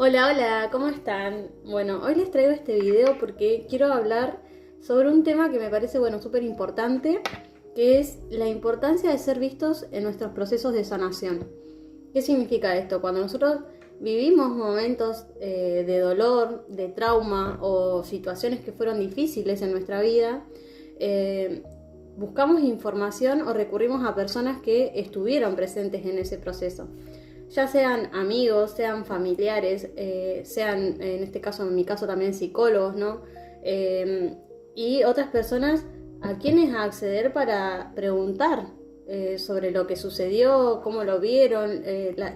Hola, hola, ¿cómo están? Bueno, hoy les traigo este video porque quiero hablar sobre un tema que me parece, súper importante, que es la importancia de ser vistos en nuestros procesos de sanación. ¿Qué significa esto? Cuando nosotros vivimos momentos de dolor, de trauma o situaciones que fueron difíciles en nuestra vida, buscamos información o recurrimos a personas que estuvieron presentes en ese proceso. Ya sean amigos, sean familiares, sean, en este caso, en mi caso también psicólogos, ¿no? Y otras personas a quienes acceder para preguntar sobre lo que sucedió, cómo lo vieron,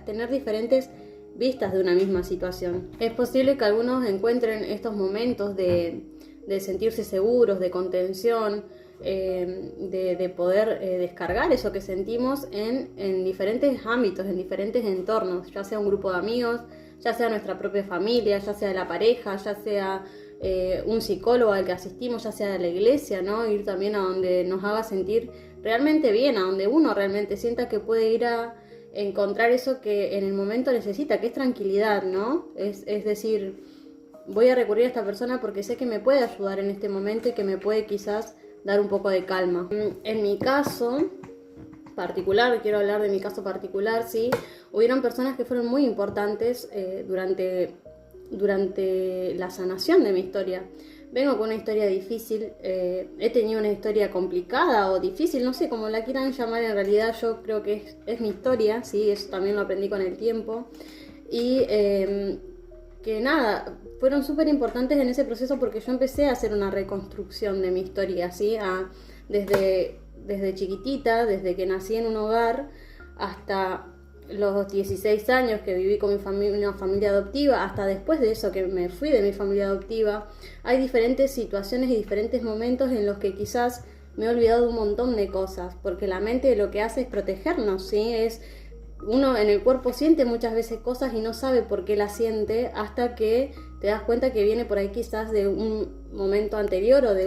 tener diferentes vistas de una misma situación. Es posible que algunos encuentren estos momentos de sentirse seguros, de contención, de poder descargar eso que sentimos en diferentes ámbitos, en diferentes entornos, ya sea un grupo de amigos, ya sea nuestra propia familia, ya sea la pareja, ya sea un psicólogo al que asistimos, ya sea de la iglesia, ¿no? Ir también a donde nos haga sentir realmente bien, a donde uno realmente sienta que puede ir a encontrar eso que en el momento necesita, que es tranquilidad, ¿no? Es decir, voy a recurrir a esta persona porque sé que me puede ayudar en este momento y que me puede quizás dar un poco de calma. En mi caso particular, quiero hablar de mi caso particular, sí, hubieron personas que fueron muy importantes durante la sanación de mi historia. Vengo con una historia difícil, he tenido una historia complicada o difícil, no sé cómo la quieran llamar, en realidad yo creo que es mi historia, sí, eso también lo aprendí con el tiempo. Y que nada, fueron súper importantes en ese proceso porque yo empecé a hacer una reconstrucción de mi historia, ¿sí? Desde chiquitita, desde que nací en un hogar, hasta los 16 años que viví con una familia adoptiva, hasta después de eso que me fui de mi familia adoptiva, hay diferentes situaciones y diferentes momentos en los que quizás me he olvidado de un montón de cosas, porque la mente lo que hace es protegernos, ¿sí? Uno en el cuerpo siente muchas veces cosas y no sabe por qué las siente hasta que te das cuenta que viene por ahí quizás de un momento anterior o de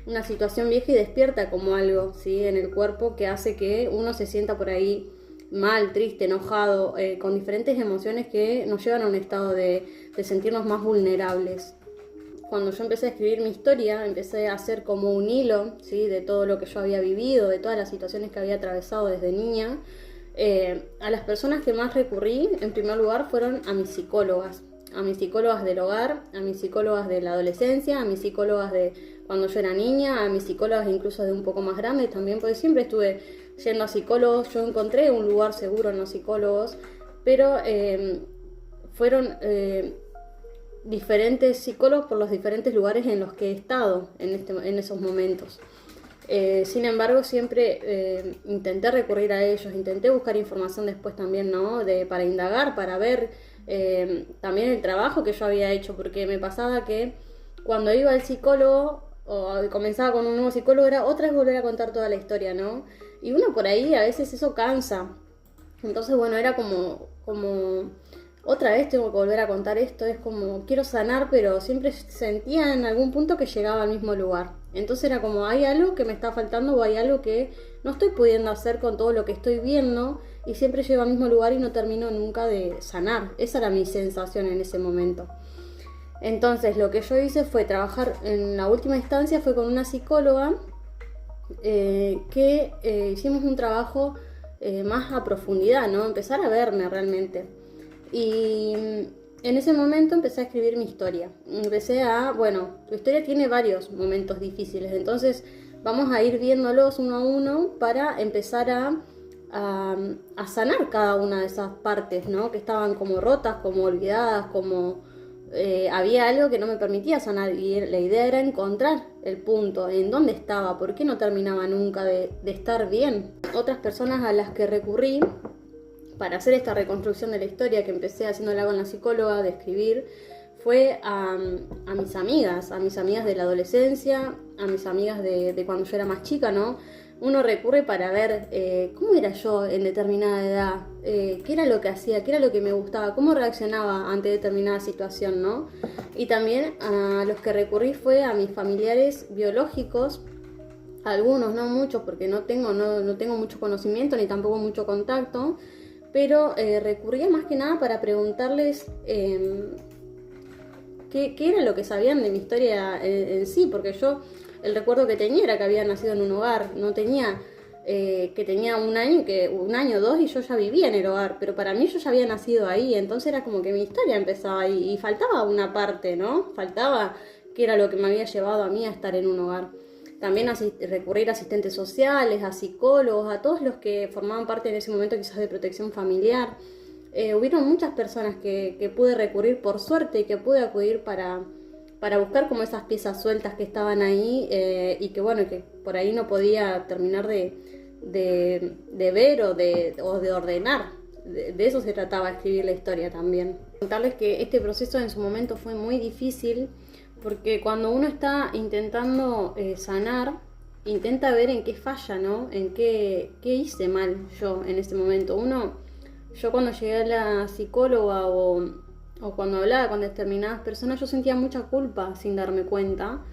una situación vieja y despierta como algo, ¿sí? En el cuerpo que hace que uno se sienta por ahí mal, triste, enojado, con diferentes emociones que nos llevan a un estado de sentirnos más vulnerables. Cuando yo empecé a escribir mi historia, empecé a hacer como un hilo, ¿sí? De todo lo que yo había vivido, de todas las situaciones que había atravesado desde niña. A las personas que más recurrí, en primer lugar, fueron a mis psicólogas del hogar, a mis psicólogas de la adolescencia, a mis psicólogas de cuando yo era niña, a mis psicólogas incluso de un poco más grandes también, porque siempre estuve yendo a psicólogos. Yo encontré un lugar seguro en los psicólogos, pero fueron diferentes psicólogos por los diferentes lugares en los que he estado en esos momentos. Sin embargo, siempre intenté recurrir a ellos, intenté buscar información después también, ¿no? Para indagar, para ver también el trabajo que yo había hecho, porque me pasaba que cuando iba al psicólogo o comenzaba con un nuevo psicólogo era otra vez volver a contar toda la historia, ¿no? Y uno por ahí a veces eso cansa. Entonces, era como otra vez tengo que volver a contar esto, es como quiero sanar, pero siempre sentía en algún punto que llegaba al mismo lugar. Entonces era como hay algo que me está faltando o hay algo que no estoy pudiendo hacer con todo lo que estoy viendo y siempre llego al mismo lugar y no termino nunca de sanar. Esa era mi sensación en ese momento. Entonces lo que yo hice fue trabajar en la última instancia, fue con una psicóloga que hicimos un trabajo más a profundidad, ¿no? Empezar a verme realmente. Y en ese momento empecé a escribir mi historia. Tu historia tiene varios momentos difíciles, entonces vamos a ir viéndolos uno a uno para empezar a sanar cada una de esas partes, ¿no? Que estaban como rotas, como olvidadas, como había algo que no me permitía sanar y la idea era encontrar el punto, en dónde estaba, por qué no terminaba nunca de estar bien. Otras personas a las que recurrí para hacer esta reconstrucción de la historia que empecé haciéndola con la psicóloga, de escribir, fue a mis amigas de la adolescencia, a mis amigas de cuando yo era más chica, ¿no? Uno recurre para ver cómo era yo en determinada edad, qué era lo que hacía, qué era lo que me gustaba, cómo reaccionaba ante determinada situación, ¿no? Y también a los que recurrí fue a mis familiares biológicos, algunos, no muchos, porque no tengo mucho conocimiento ni tampoco mucho contacto, pero recurría más que nada para preguntarles qué era lo que sabían de mi historia en sí, porque yo el recuerdo que tenía era que había nacido en un hogar, no tenía que tenía un año o dos y yo ya vivía en el hogar, pero para mí yo ya había nacido ahí, entonces era como que mi historia empezaba ahí y faltaba una parte, ¿no? Faltaba qué era lo que me había llevado a mí a estar en un hogar. También recurrir a asistentes sociales, a psicólogos, a todos los que formaban parte en ese momento quizás de protección familiar. Hubieron muchas personas que pude recurrir por suerte y que pude acudir para buscar como esas piezas sueltas que estaban ahí y que bueno, que por ahí no podía terminar de ver o de ordenar. De eso se trataba escribir la historia también. Contarles que este proceso en su momento fue muy difícil porque cuando uno está intentando sanar, intenta ver en qué falla, ¿no? En qué hice mal yo en ese momento. Yo cuando llegué a la psicóloga o cuando hablaba con determinadas personas, yo sentía mucha culpa sin darme cuenta.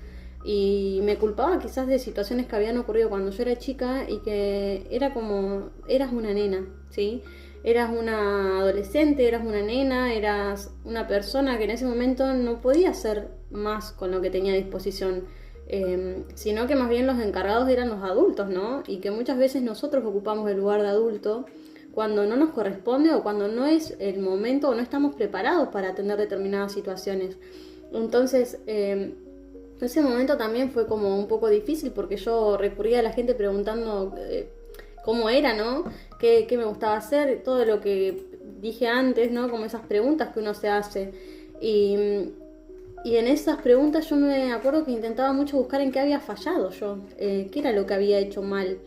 Y me culpaba quizás de situaciones que habían ocurrido cuando yo era chica y que era como, eras una nena, ¿sí? Eras una adolescente, eras una nena, eras una persona que en ese momento no podía hacer más con lo que tenía a disposición, sino que más bien los encargados eran los adultos, ¿no? Y que muchas veces nosotros ocupamos el lugar de adulto cuando no nos corresponde o cuando no es el momento o no estamos preparados para atender determinadas situaciones. Entonces, ese momento también fue como un poco difícil porque yo recurría a la gente preguntando cómo era, ¿no? ¿Qué me gustaba hacer? Todo lo que dije antes, ¿no? Como esas preguntas que uno se hace. Y en esas preguntas yo me acuerdo que intentaba mucho buscar en qué había fallado yo, qué era lo que había hecho mal,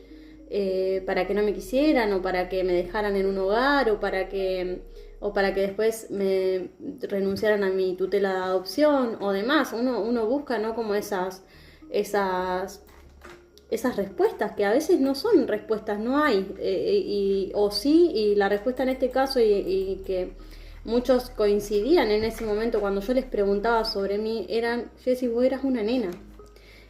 para que no me quisieran o para que me dejaran en un hogar o para que después me renunciaran a mi tutela de adopción o demás. Uno busca, ¿no? Como esas respuestas que a veces no son respuestas, no hay, o sí, y la respuesta en este caso y que muchos coincidían en ese momento cuando yo les preguntaba sobre mí eran: Jessy, vos eras una nena,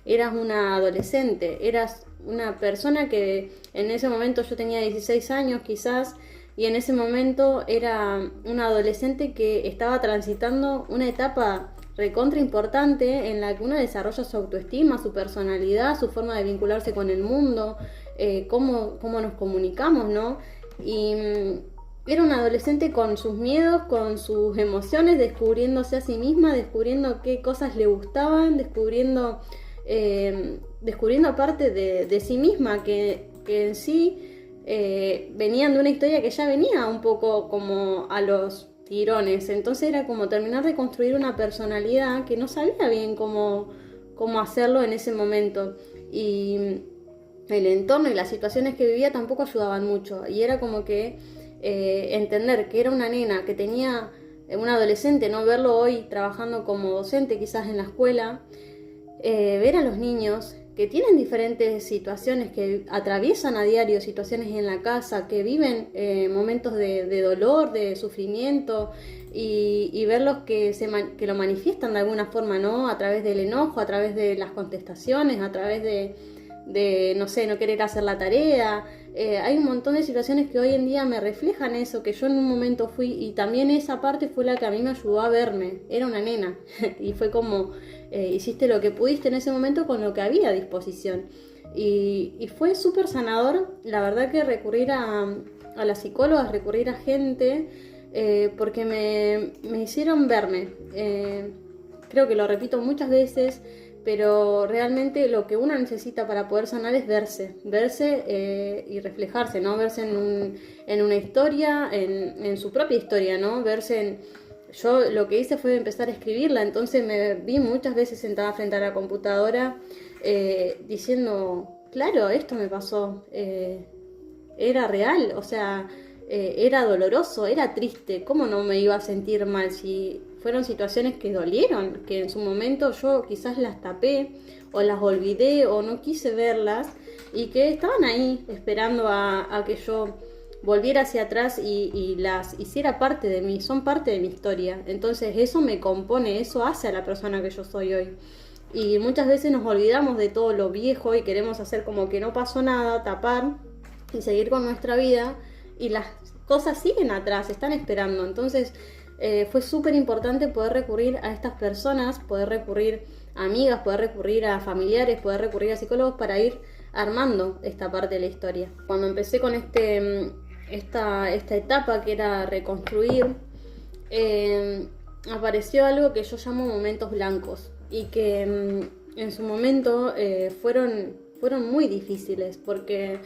eras una adolescente, eras una persona que en ese momento yo tenía 16 años quizás, y en ese momento era una adolescente que estaba transitando una etapa recontra importante en la que uno desarrolla su autoestima, su personalidad, su forma de vincularse con el mundo, cómo nos comunicamos, ¿no? Y era una adolescente con sus miedos, con sus emociones, descubriéndose a sí misma, descubriendo qué cosas le gustaban, descubriendo parte de sí misma, que en sí venían de una historia que ya venía un poco como a los tirones. Entonces era como terminar de construir una personalidad que no sabía bien cómo hacerlo en ese momento. Y el entorno y las situaciones que vivía tampoco ayudaban mucho. Y era como que entender que era una nena, que tenía un adolescente, no verlo hoy trabajando como docente quizás en la escuela, ver a los niños que tienen diferentes situaciones, que atraviesan a diario situaciones en la casa, que viven momentos de dolor, de sufrimiento, y verlos que lo manifiestan de alguna forma, ¿no? A través del enojo, a través de las contestaciones, a través de no sé, no querer hacer la tarea. Hay un montón de situaciones que hoy en día me reflejan eso, que yo en un momento fui, y también esa parte fue la que a mí me ayudó a verme. Era una nena y fue como hiciste lo que pudiste en ese momento con lo que había a disposición, y fue súper sanador, la verdad, que recurrir a las psicólogas, recurrir a gente, porque me hicieron verme. Creo que lo repito muchas veces, pero realmente lo que uno necesita para poder sanar es verse y reflejarse, ¿no? Verse en una historia, en su propia historia, ¿no? Yo lo que hice fue empezar a escribirla, entonces me vi muchas veces sentada frente a la computadora diciendo: claro, esto me pasó, era real, o sea, era doloroso, era triste, ¿cómo no me iba a sentir mal si fueron situaciones que dolieron, que en su momento yo quizás las tapé o las olvidé o no quise verlas y que estaban ahí esperando a que yo volviera hacia atrás y las hiciera parte de mí, son parte de mi historia? Entonces eso me compone, eso hace a la persona que yo soy hoy. Y muchas veces nos olvidamos de todo lo viejo y queremos hacer como que no pasó nada, tapar y seguir con nuestra vida, y las cosas siguen atrás, están esperando. Entonces fue súper importante poder recurrir a estas personas, poder recurrir a amigas, poder recurrir a familiares, poder recurrir a psicólogos para ir armando esta parte de la historia. Cuando empecé con esta etapa que era reconstruir, apareció algo que yo llamo momentos blancos y que en su momento fueron muy difíciles, porque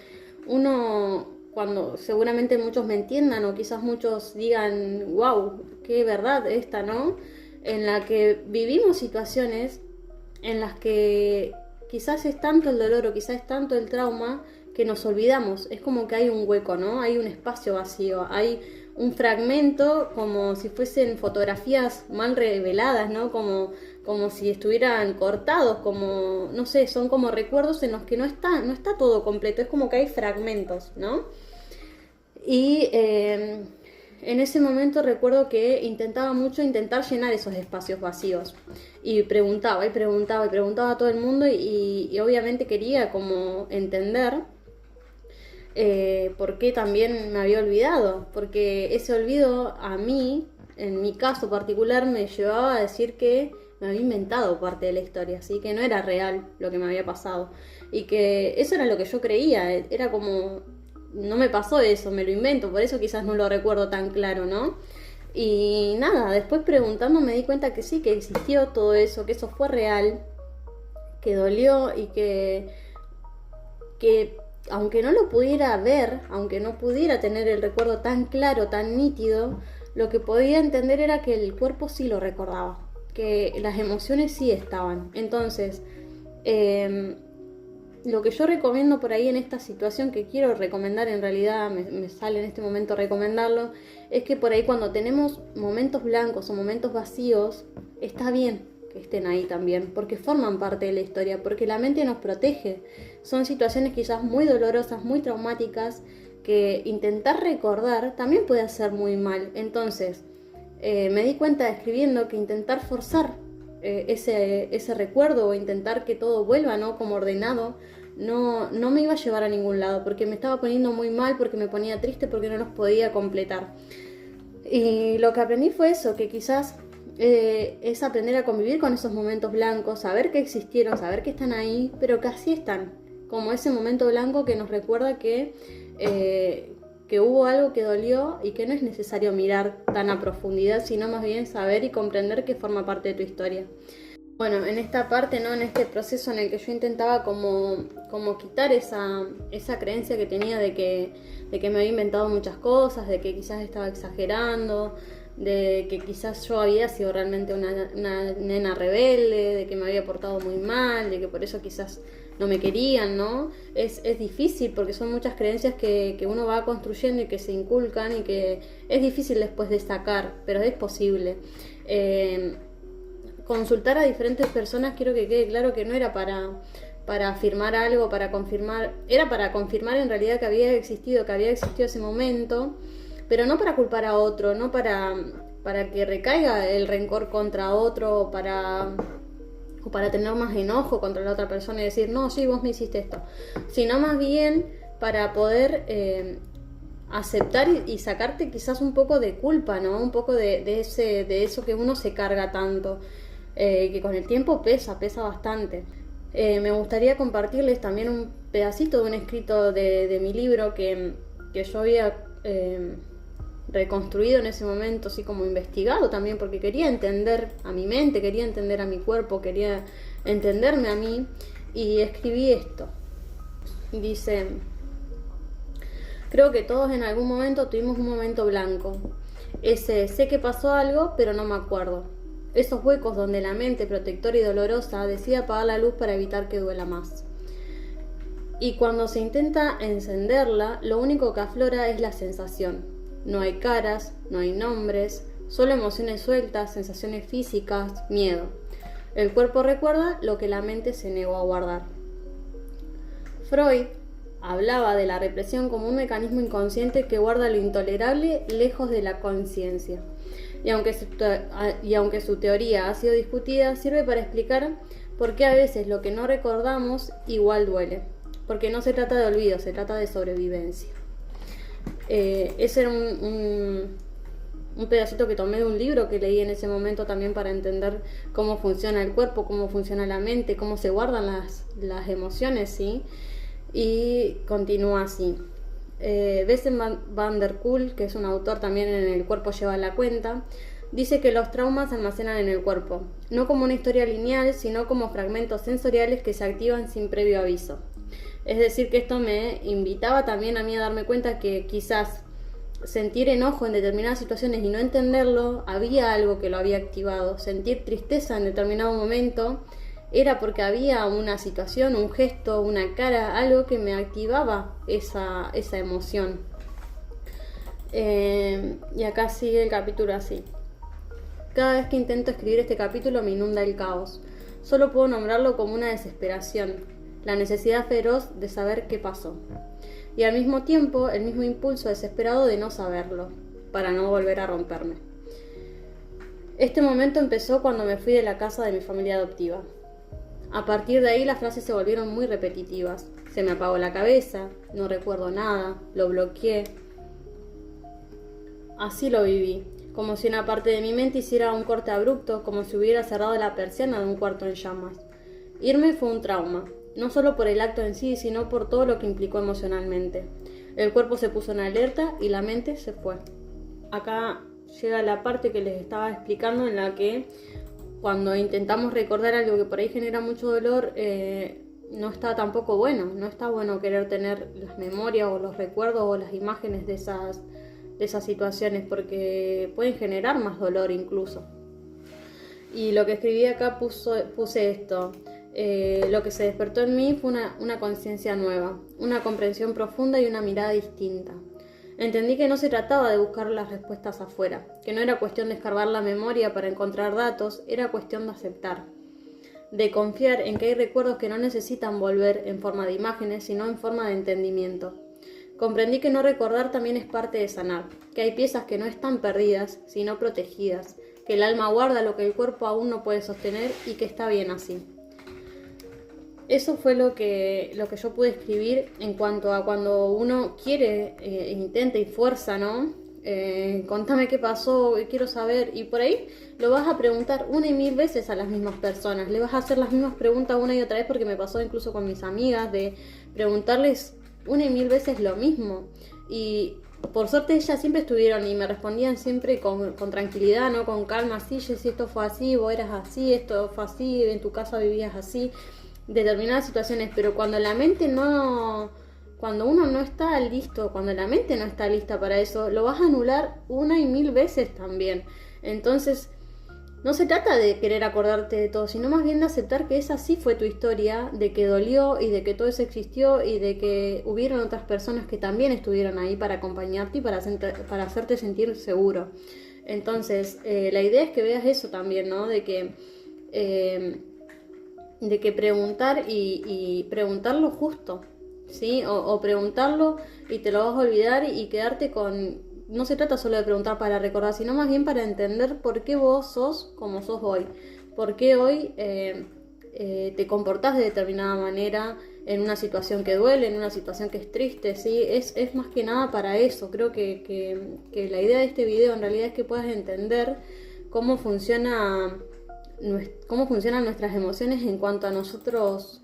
uno, cuando seguramente muchos me entiendan o quizás muchos digan, wow, qué verdad esta, ¿no? En la que vivimos situaciones en las que quizás es tanto el dolor o quizás es tanto el trauma que nos olvidamos. Es como que hay un hueco, ¿no? Hay un espacio vacío, hay un fragmento como si fuesen fotografías mal reveladas, ¿no? Como si estuvieran cortados, como, no sé, son como recuerdos en los que no está todo completo, es como que hay fragmentos, ¿no? Y en ese momento recuerdo que intentaba llenar esos espacios vacíos. Y preguntaba a todo el mundo y obviamente quería como entender por qué también me había olvidado. Porque ese olvido a mí, en mi caso particular, me llevaba a decir que me había inventado parte de la historia, así que no era real lo que me había pasado. Y que eso era lo que yo creía, era como, no me pasó eso, me lo invento, por eso quizás no lo recuerdo tan claro, ¿no? Y nada, después preguntando me di cuenta que sí, que existió todo eso, que eso fue real, que dolió y que aunque no lo pudiera ver, aunque no pudiera tener el recuerdo tan claro, tan nítido, lo que podía entender era que el cuerpo sí lo recordaba, que las emociones sí estaban. Entonces, lo que yo recomiendo por ahí en esta situación, que quiero recomendar, en realidad me sale en este momento recomendarlo, es que por ahí cuando tenemos momentos blancos o momentos vacíos, está bien que estén ahí también, porque forman parte de la historia, porque la mente nos protege. Son situaciones quizás muy dolorosas, muy traumáticas, que intentar recordar también puede hacer muy mal. Entonces, me di cuenta escribiendo que intentar forzar ese recuerdo o intentar que todo vuelva, ¿no? Como ordenado, no me iba a llevar a ningún lado, porque me estaba poniendo muy mal, porque me ponía triste, porque no los podía completar. Y lo que aprendí fue eso, que quizás es aprender a convivir con esos momentos blancos, saber que existieron, saber que están ahí, pero que así están, como ese momento blanco que nos recuerda que hubo algo que dolió y que no es necesario mirar tan a profundidad, sino más bien saber y comprender que forma parte de tu historia. Bueno, en esta parte, ¿no? En este proceso en el que yo intentaba como quitar esa creencia que tenía de que me había inventado muchas cosas, de que quizás estaba exagerando, de que quizás yo había sido realmente una nena rebelde, de que me había portado muy mal, de que por eso quizás no me querían, ¿no? Es difícil porque son muchas creencias que uno va construyendo y que se inculcan y que es difícil después de sacar, pero es posible. Consultar a diferentes personas, quiero que quede claro que no era para afirmar algo, para confirmar, era para confirmar en realidad que había existido ese momento, pero no para culpar a otro, no para que recaiga el rencor contra otro o para tener más enojo contra la otra persona y decir, no, sí, vos me hiciste esto, sino más bien para poder aceptar y sacarte quizás un poco de culpa, ¿no? Un poco de eso que uno se carga tanto, que con el tiempo pesa bastante. Me gustaría compartirles también un pedacito de un escrito de mi libro que yo había reconstruido en ese momento, así como investigado también, porque quería entender a mi mente, quería entender a mi cuerpo, quería entenderme a mí, y escribí esto. Dice: creo que todos en algún momento tuvimos un momento blanco, ese sé que pasó algo pero no me acuerdo, esos huecos donde la mente protectora y dolorosa decide apagar la luz para evitar que duela más. Y cuando se intenta encenderla, lo único que aflora es la sensación. No hay caras, no hay nombres, solo emociones sueltas, sensaciones físicas, miedo. El cuerpo recuerda lo que la mente se negó a guardar. Freud hablaba de la represión como un mecanismo inconsciente que guarda lo intolerable lejos de la conciencia. Y aunque su teoría ha sido discutida, sirve para explicar por qué a veces lo que no recordamos igual duele. Porque no se trata de olvido, se trata de sobrevivencia. Ese era un pedacito que tomé de un libro que leí en ese momento también para entender cómo funciona el cuerpo, cómo funciona la mente, cómo se guardan las emociones, ¿sí? Y continúa así. Bessem van der Kolk, que es un autor también en El cuerpo lleva la cuenta, dice que los traumas se almacenan en el cuerpo, no como una historia lineal, sino como fragmentos sensoriales que se activan sin previo aviso. Es decir, que esto me invitaba también a mí a darme cuenta que quizás sentir enojo en determinadas situaciones y no entenderlo, había algo que lo había activado. Sentir tristeza en determinado momento era porque había una situación, un gesto, una cara, algo que me activaba esa emoción. Y acá sigue el capítulo así. Cada vez que intento escribir este capítulo me inunda el caos. Solo puedo nombrarlo como una desesperación, la necesidad feroz de saber qué pasó. Y al mismo tiempo el mismo impulso desesperado de no saberlo, para no volver a romperme. Este momento empezó cuando me fui de la casa de mi familia adoptiva. A partir de ahí las frases se volvieron muy repetitivas. Se me apagó la cabeza, no recuerdo nada, lo bloqueé. Así lo viví, como si una parte de mi mente hiciera un corte abrupto, como si hubiera cerrado la persiana de un cuarto en llamas. Irme fue un trauma. No solo por el acto en sí, sino por todo lo que implicó emocionalmente. El cuerpo se puso en alerta y la mente se fue. Acá llega la parte que les estaba explicando en la que cuando intentamos recordar algo que por ahí genera mucho dolor, no está tampoco bueno. No está bueno querer tener las memorias o los recuerdos o las imágenes de esas situaciones porque pueden generar más dolor incluso. Y lo que escribí acá puse esto. Lo que se despertó en mí fue una conciencia nueva, una comprensión profunda y una mirada distinta. Entendí que no se trataba de buscar las respuestas afuera, que no era cuestión de escarbar la memoria para encontrar datos, era cuestión de aceptar, de confiar en que hay recuerdos que no necesitan volver en forma de imágenes, sino en forma de entendimiento. Comprendí que no recordar también es parte de sanar, que hay piezas que no están perdidas, sino protegidas, que el alma guarda lo que el cuerpo aún no puede sostener y que está bien así. Eso fue lo que yo pude escribir en cuanto a cuando uno quiere, intenta y fuerza, ¿no? Contame qué pasó, quiero saber. Y por ahí lo vas a preguntar una y mil veces a las mismas personas. Le vas a hacer las mismas preguntas una y otra vez porque me pasó incluso con mis amigas de preguntarles una y mil veces lo mismo. Y por suerte ellas siempre estuvieron y me respondían siempre con tranquilidad, ¿no? Con calma. Sí, Jessy, esto fue así, vos eras así, esto fue así, en tu casa vivías así. Determinadas situaciones, pero cuando uno no está listo, cuando la mente no está lista para eso, lo vas a anular una y mil veces también. Entonces, no se trata de querer acordarte de todo, sino más bien de aceptar que esa sí fue tu historia, de que dolió y de que todo eso existió y de que hubieron otras personas que también estuvieron ahí para acompañarte y para hacerte sentir seguro. Entonces, la idea es que veas eso también, ¿no? De que preguntar y preguntarlo justo, ¿sí? O preguntarlo y te lo vas a olvidar y quedarte con... No se trata solo de preguntar para recordar, sino más bien para entender por qué vos sos como sos hoy. Por qué hoy te comportás de determinada manera en una situación que duele, en una situación que es triste, ¿sí? Es más que nada para eso. Creo que la idea de este video en realidad es que puedas entender cómo funcionan nuestras emociones en cuanto a nosotros,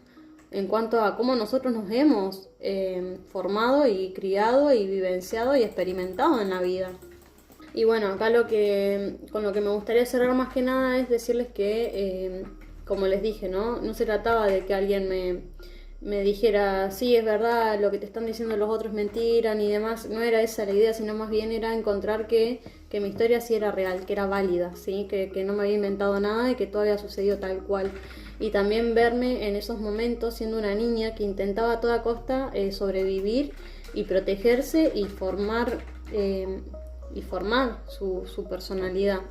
en cuanto a cómo nosotros nos hemos formado y criado y vivenciado y experimentado en la vida. Y bueno, acá con lo que me gustaría cerrar más que nada es decirles que, como les dije, no se trataba de que alguien me dijera, sí, es verdad, lo que te están diciendo los otros es mentira ni demás. No era esa la idea, sino más bien era encontrar que mi historia sí era real, que era válida, ¿sí? Que no me había inventado nada y que todo había sucedido tal cual. Y también verme en esos momentos siendo una niña que intentaba a toda costa sobrevivir y protegerse y formar su personalidad.